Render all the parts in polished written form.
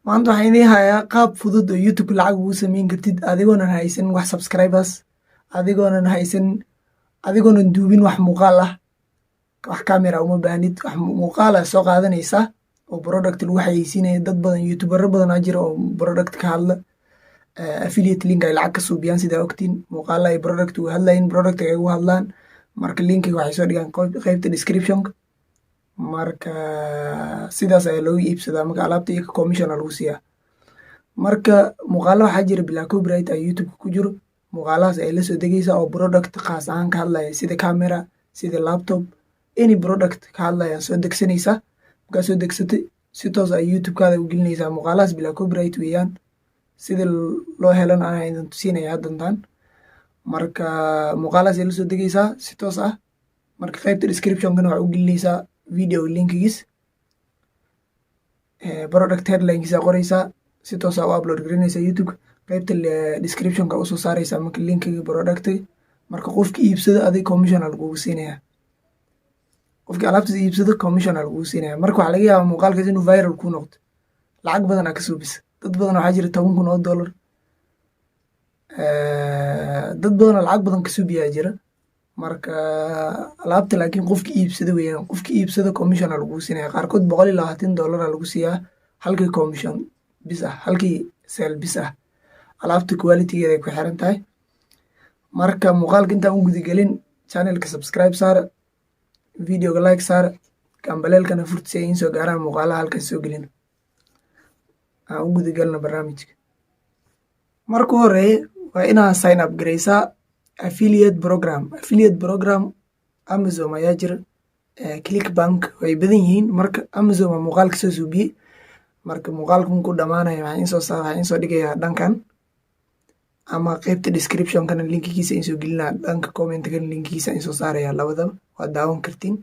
maanta waxaan idiin hayaa qaab fudud oo YouTube lacag ugu samayn kartid adigoonan haysan wax subscribers, adigoonan duubin wax muuqaal ah, wax camera uma baahnid, wax muuqaal ah soo qaadanaysaa oo product lagu xayeysiinayo. dad badan youtubero badan aa jira oo product ka hadla, affiliate link ay lacag ka suubiyaan sidaa ogtiin. muuqaala ay product uga hadlayin, product ay ugu hadlaan, marka linkiga waxay soo dhigaan qaybta descriptionka. marka sidaas ayaa loogu iibsadaa, marka alaabta iyo commission lagu siiyaa. marka muuqaala waxaa jira bilaa copyright ay youtube ku jiro, muuqaalahaas ay la soo degaysaa oo product khaas ahaan ka hadlaya, sida camera, sida laptop, any product ka hadlaya soo degsanaysaa. markaa soo degsatay si toos ay youtube-kaada u gelinaysaa. muuqaalahaas bilaa copyright weeyaan, sida loo helan anaa idin tusinaya haddantaan. marka muuqaalahaas ay la soo degaysaa si toos ah. marka qaybta descriptionkana waxaa u gelinaysaa video linkigiis, product headlinekiisa qoraysaa, si toos ah u upload garinaysaa youtube. qaybta descriptionka usoo saaraysaa marka linkiga productiga. marka qofki iibsado adig commission lagugu siinaya, qofkii alaabtaas iibsado commission lagugu siinaya. marka waxaa laga yaabaa muuqaalkaas inuu viral ku noqdo, lacag badan aa ka suubisa. dad badan waxaa jira $10,000 dad badanoo lacag badan ka suubiyaa jira. marka alaabta laakiin qofki iibsado weeyaan, qofki iibsado commission lagugu siinaya. qaarkood $120 lagu siiyaa halkii commission bis ah, halkii seel bis ah. alaabta qualitygeeda ay ku xiran tahay. marka muuqaalka intaan u gudagelin, channelka subscribe saara, videoga like saara, gambaleelkana furta si ay iin soo gaaraan muuqaalaha halkaas soo gelin. aan u gudagelno barnaamijka. marka horeeye waa inaa sign up garaysaa affiliate program. Amazon ayaa jira, Clickbank way badan yihiin. marka Amazon waa muuqaalka soo suubiyey. marka muuqaalka markuu dhamaanayo waxaa in soo dhigayaa dhankan, ama qaybta descriptionkana linkigiisa in soo gelinaa, dhanka commentkana linkigiisa in soo saaraya. labadaba waa daawan kartiin.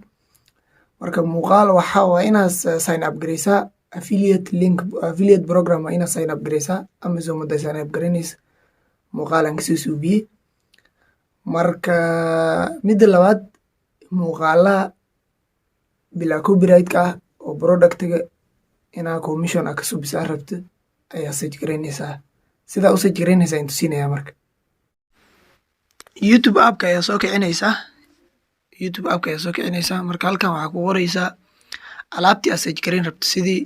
marka muuqaal waa inaas sign up garaysaa affiliate program, waa inaad sign up garaysaa. Amazon maday sign up garanaysa, muuqaalan kasoo suubiyey. marka midda labaad, muuqaalaha bilaa copyright-ka ah oo productiga inaa commission ka suubisaa rabta ayaa search garaynaysaa. sidaa u search garaynaysaa in tusinaya. marka youtube appka ayaa soo kicinaysaa. marka halkan waxaa ku qoraysaa alaabtii aad search garayn rabta, sidii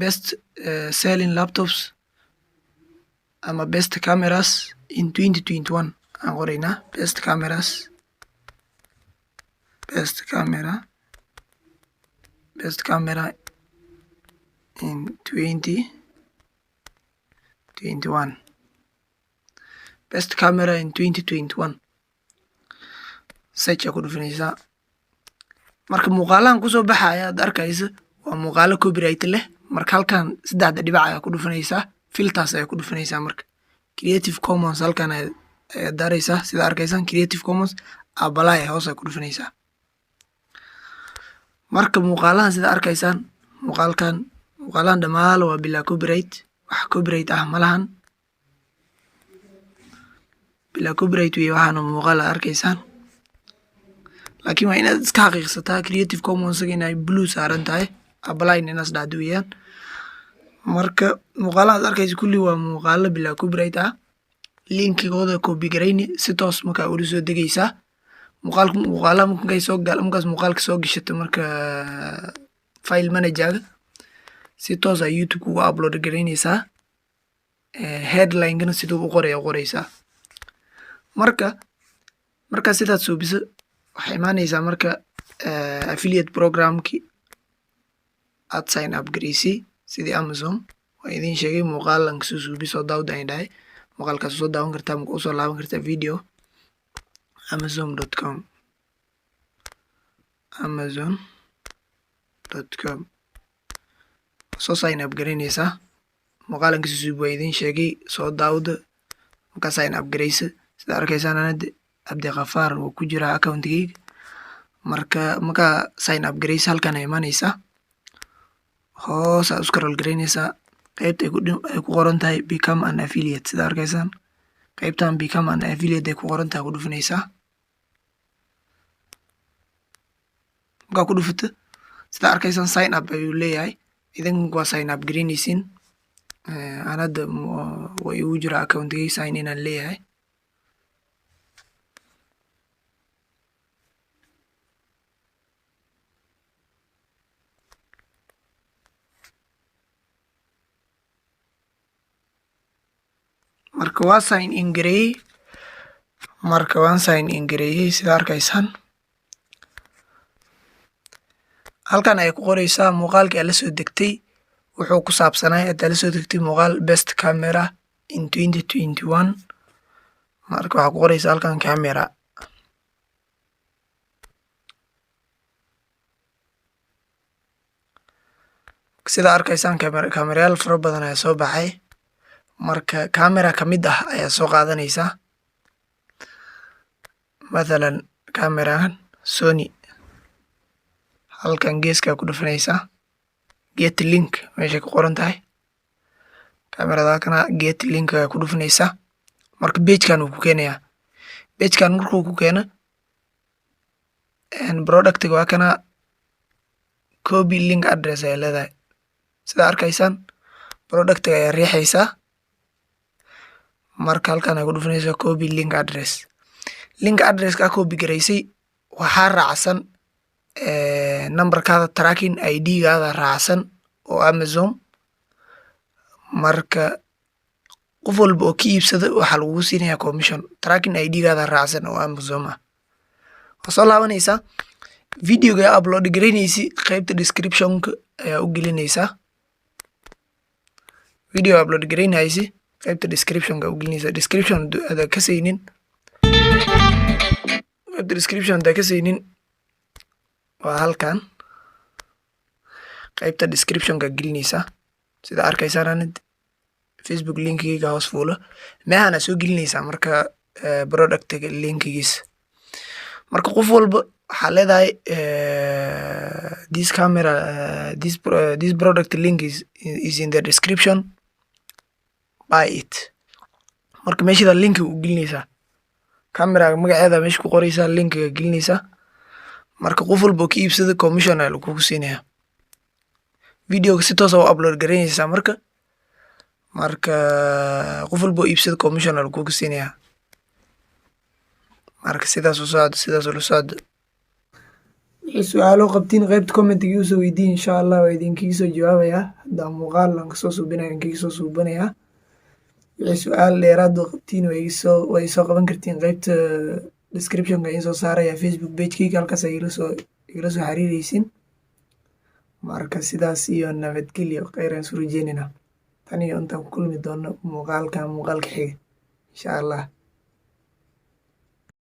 best selling laptops ama best cameras in 2021 aan qoraynaa. best camera in 2021, best camera in 2021 search aa ku dhufinaysaa. marka muuqaalahan kusoo baxa ayaad arkaysa waa muuqaalo copyright leh. marka halkan 3 dhibac ayaa ku dhufinaysaa, filters ayaa ku dhufinaysaa. marka creative commons halkan ayaad daaraysaa, sida arkaysaan creative commons apply hoos ayaa ku dhufinaysaa. marka muuqaalahan sida arkaysaan, muuqaalahan dhammaan waa bilaa copyright, wax copyright ah malahan. bilaa copyright wey waxaana muuqaal aad arkaysaan. laakiin waa inaad iska xaqiiqsataa creative commons inay blue saaran tahay, apply inaas dhacdo weeyaan. marka muuqaalaha aad arkaysa kulli waa muuqaalo bilaa copyright ah. linkigooda copy garayni, si toos markaa ula soo degaysaa. muuqaalaha markaas muuqaalka soo gashato, marka file manager si toos ah youtube uga upload garaynaysaa. headline-gana siduu u qoraysaa. marka sidaad suubiso waxay imaanaysaa marka affiliate programki aad sign up garaysay sidii Amazon. waa idiin sheegay muuqaalan kasoo suubi, soo daawda ay dhahay. muuqaalkaas soo daawan kartaa, marka usoo laaban kartaa video amazon.com soo sign up garaynaysaa. muuqaalan kasoo suubi waa idiin sheegay, soo daawda. markaa sign up garaysa, sida arkaysaan anada Cabdiqafaar wuu ku jiraa accountigeyga. markaa sign up garaysa halkan ay imaanaysaa, hoos aa scroll garaynaysaa. qaybta ay ku qoran tahay become an affiliate, sida arkaysaan qaybtan become an affiliate ay ku qoran tahay ku dhufinaysaa. markaa ku dhufato, sida arkaysaan sign up ayuu leeyahay. idinku waa sign up garaynaysiin. aan hadda way igu jira accountgay sign in aan leeyahay. Marka waa sign in gareeyey. Marka waan sign in gareeyey sida arkaysaan. Halkan ay ku qoraysaa muuqaalkii aad la soo degtay wuxuu ku saabsanahay aad la soo degtay muuqaal best camera in 2021. Marka waxaa ku qoraysaa halkan camera. Sida arkaysaan kamerayaal fara badan ayaa soo baxay. Marka camera ka mid ah ayaa soo qaadanaysaa. Mathalan camerahan Sony. Halkan geeska ku dhufanaysaa get link meesha ku qoran tahay. Kamerada kana get link ku dhufanaysaa. Marka page-kan uu ku keenayaa. Page-kan markuu ku keeno product waa kana copy link address ay leedahay. Sida arkaysaan product ayaa riixaysaa. Marka halkan ay ku dhufanaysaa copy link address. Link address ka copy gareysay waxaa raacsan numberkaada tracking ID gaada raacsan oo Amazon. Marka qof walba oo ka iibsada waxaa lagu siinayaa commission tracking ID gaada raacsan oo Amazon ah. Soo laabanaysaa videoga upload gareynaysi qaybta description-ka ayaa u gelinaysaa. Video upload gareynaysi qaybta description-ka u gelinaysaa. Description ada ka saynin qaybta description ada ka saynin waa halkan qaybta description-ka gelinaysaa. Sida arkaysaan Facebook linkiga hoos fuulo meehana soo gelinaysaa marka product-ga linkigiisa. Marka qof walba waxaa leedahay this camera this product link is in the description, buy it. Marka meeshida linkiga u gelinaysaa. Camera magaceeda meesha ku qoraysaa linkiga gelinaysaa. Marka qof walba ka iibsada commission ayaa lagu siinayaa. Videoga si toos ah u upload gareynaysaa marka qof walba iibsada commission ayaa lagu siinayaa. Marka sidaas u socdo wixii su'aalo qabtiin qaybta comment-ga u soo weydiin insha Allah waa idinkaga soo jawaabayaa. Hadda muuqaal aan kasoo suubinayo kaga soo suubanayaa. Wixii su'aal dheeraad oo qabtiin way soo qaban kartiin qaybta description-ka in soo saaraya Facebook page-kayga halkaas ay igala soo xiriiraysiin. Marka sidaas iyo nabadgelyo khayr aan soo rajeynayna. Tan iyo intaan ku kulmi doono muuqaalka xiga insha Allah.